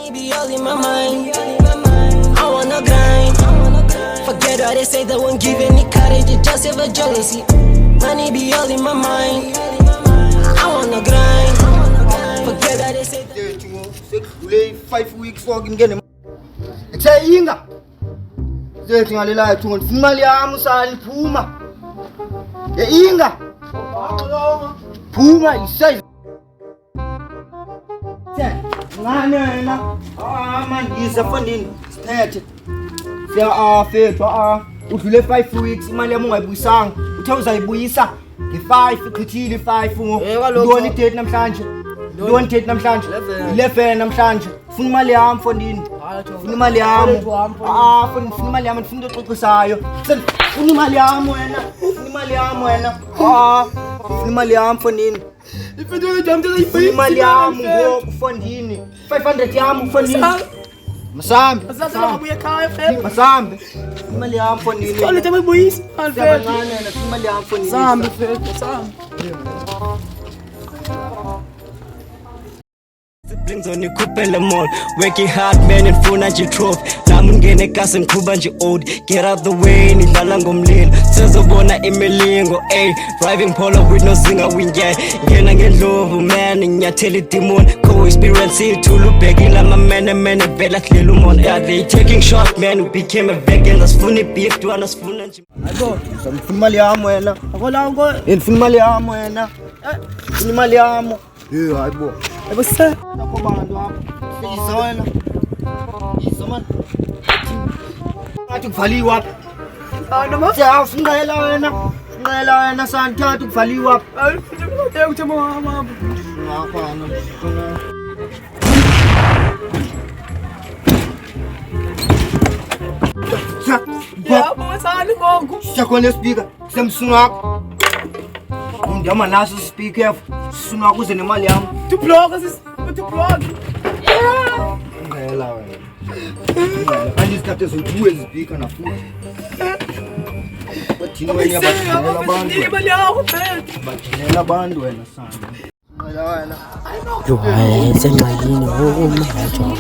Money be all in my mind. I wanna grind. Forget what they say, they won't give any courage, it's just ever jealousy. Money be all in my mind. I wanna grind. Forget what they say. 5 weeks fucking getting. It's a Ingah. Zethi ngalela thunga imali yami usali phuma. Ingah. Phuma isay. Ngane wena. Man yiza fondini. Sithethe. Siya fethu udlule 5 weeks imali yami ungayibuyisanga. Uthe uzayibuyisa nge5 ichithile 5 ngoni date namhlanje. Ngoni date namhlanje. 11 namhlanje. Funa imali yami fondini. Funa imali yami. Funa imali yami ngifuna ukuxoxisayo. Funa imali yami wena. Funa imali yami wena. Funa imali yami fondini. Funa imali yami ngoku fondini. 500 yami fondini. Masambe. Masambe. Imali yami fondini. Olha também bois. Imali yami fondini. Sambe, sambe. Brings on the mall, working hard man and phone at your trophy. Namungene gas and kuba nje old. Get out the way, nidlala ngomlilo. Sezobona imilingo, ayy. Driving polo with no singer wing, yeah. Ngena ngendlovu man, nginyathela demon. Co-experience ithulu bhekile my man vela hlela umona. Yeah, they taking shot man who became a vegan. Asifuna beef to anasifuna nje. Hayibo, ngifuna imali yami wena. Akola ngo. Ngifuna imali yami wena. Ngifuna imali yami. Hayibo. Hayibo sa. Nakho bantu apha. Siyiza wena. Yiza man. Ngathi kuvaliwa apha. Noma. Siyafungela wena. Ngela wena santhathu kuvaliwa apha. Hayi, uthi mama. Ngapha Ya, masali ngoku. Siyakhona speaker. Semsunu wakho. Ndiyama naso speaker. Sisuna wakho uze nemali yami. Tu bloga, tu bloga. Ngela wena. Andisithathe zokuwe speaker na futhi. Bathini wena bathela abantu. Imali yakho phela. Bathela abantu wena sana. Ngela wena. Yo, hayi sengxakini ngoku manje.